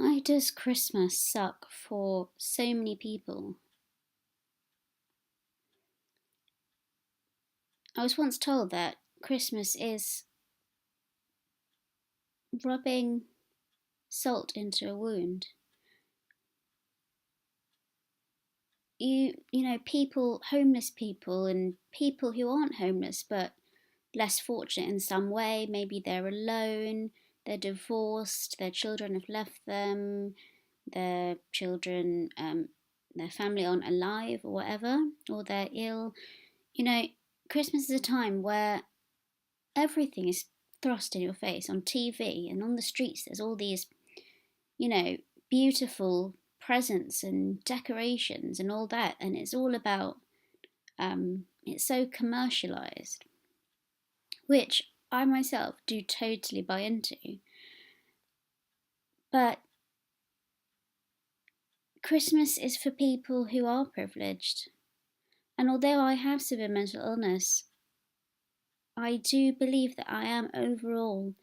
Why does Christmas suck for so many people? I was once told that Christmas is rubbing salt into a wound. People, homeless people, and people who aren't homeless but less fortunate in some way. Maybe they're alone, they're divorced, their children have left them, their children, their family aren't alive or whatever, or they're ill. You know, Christmas is a time where everything is thrust in your face on TV and on the streets. There's all these, you know, beautiful presents and decorations and all that, and it's all about. It's so commercialized, which I myself do totally buy into. But Christmas is for people who are privileged. And although I have severe mental illness, I do believe that I am overall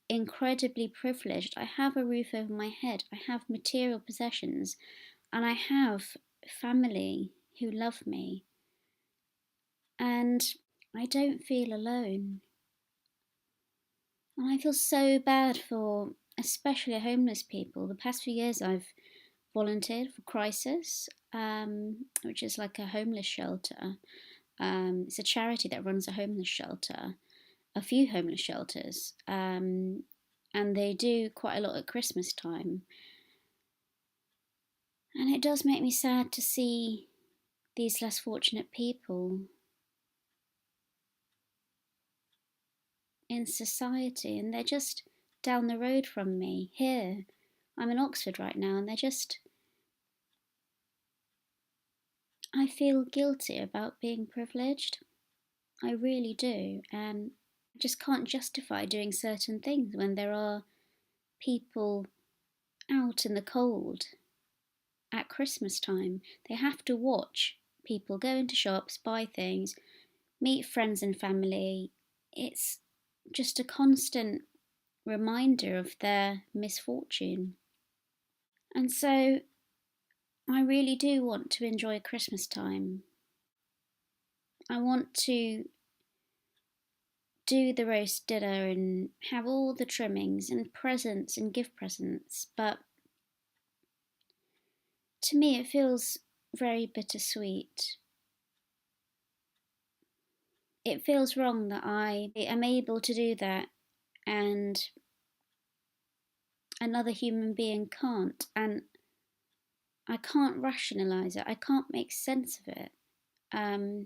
incredibly privileged. I have a roof over my head, I have material possessions, and I have family who love me. And I don't feel alone. And I feel so bad for especially homeless people. The past few years I've volunteered for Crisis, which is like a homeless shelter. It's a charity that runs a homeless shelter, a few homeless shelters, and they do quite a lot at Christmas time. And it does make me sad to see these less fortunate people in society, and they're just down the road from me here. I'm in Oxford right now, and I feel guilty about being privileged. I really do, and I just can't justify doing certain things when there are people out in the cold at Christmas time. They have to watch people go into shops, buy things, meet friends and family. It's just a constant reminder of their misfortune. And so I really do want to enjoy Christmas time. I want to do the roast dinner and have all the trimmings and presents and give presents, but to me it feels very bittersweet. It feels wrong that I am able to do that and another human being can't, and I can't rationalize it, I can't make sense of it. And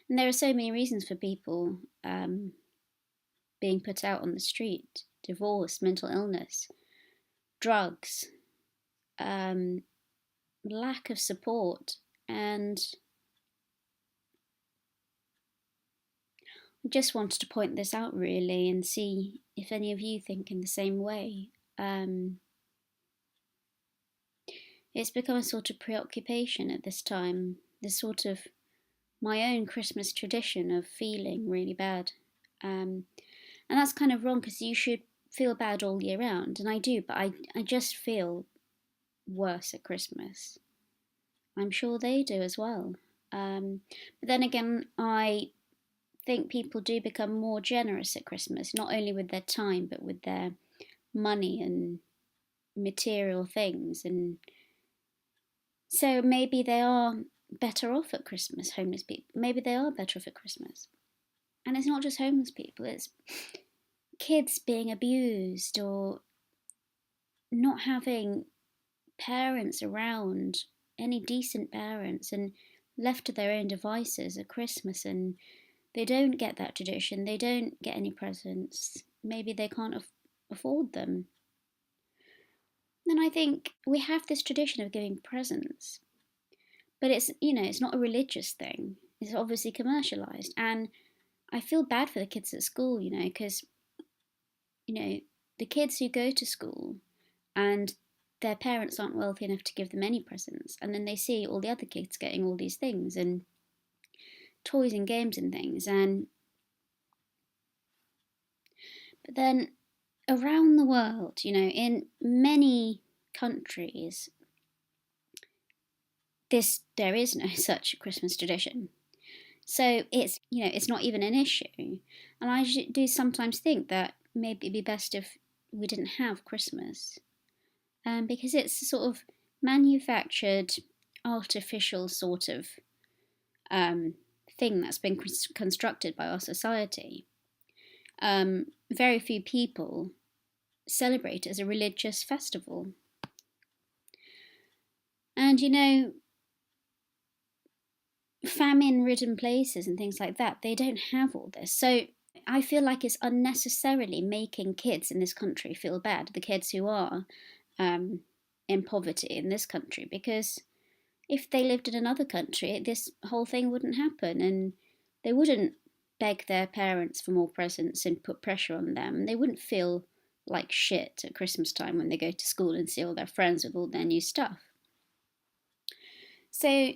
there are so many reasons for people being put out on the street: divorce, mental illness, drugs, lack of support, and I just wanted to point this out really and see if any of you think in the same way. It's become a sort of preoccupation at this time, this sort of my own Christmas tradition of feeling really bad. And that's kind of wrong because you should feel bad all year round, and I do, but I just feel worse at Christmas. I'm sure they do as well. But then again, I think people do become more generous at Christmas, not only with their time, but with their money and material things. And so maybe they are better off at Christmas, homeless people. Maybe they are better off at Christmas. And it's not just homeless people, it's kids being abused or not having parents around, any decent parents, and left to their own devices at Christmas, and they don't get that tradition, they don't get any presents, maybe they can't afford them. And I think we have this tradition of giving presents, but it's not a religious thing, it's obviously commercialized, and I feel bad for the kids at school, because the kids who go to school and their parents aren't wealthy enough to give them any presents, and then they see all the other kids getting all these things and toys and games and things, but then around the world, in many countries, there is no such Christmas tradition. So it's not even an issue. And I do sometimes think that maybe it'd be best if we didn't have Christmas, because it's a sort of manufactured, artificial sort of thing that's been constructed by our society. Very few people celebrate it as a religious festival. And famine-ridden places and things like that, they don't have all this. So I feel like it's unnecessarily making kids in this country feel bad, the kids who are in poverty in this country, because if they lived in another country, this whole thing wouldn't happen, and they wouldn't beg their parents for more presents and put pressure on them. They wouldn't feel like shit at Christmas time when they go to school and see all their friends with all their new stuff. So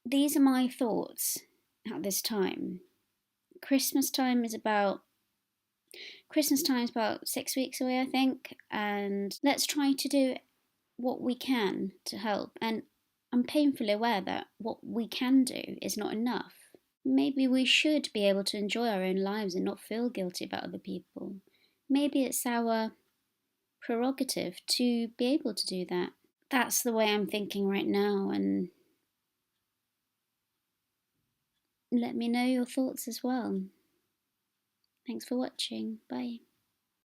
these are my thoughts at this time. Christmas time is about 6 weeks away, I think, and let's try to do what we can to help. And I'm painfully aware that what we can do is not enough. Maybe we should be able to enjoy our own lives and not feel guilty about other people. Maybe it's our prerogative to be able to do that. That's the way I'm thinking right now, and let me know your thoughts as well. Thanks for watching. Bye.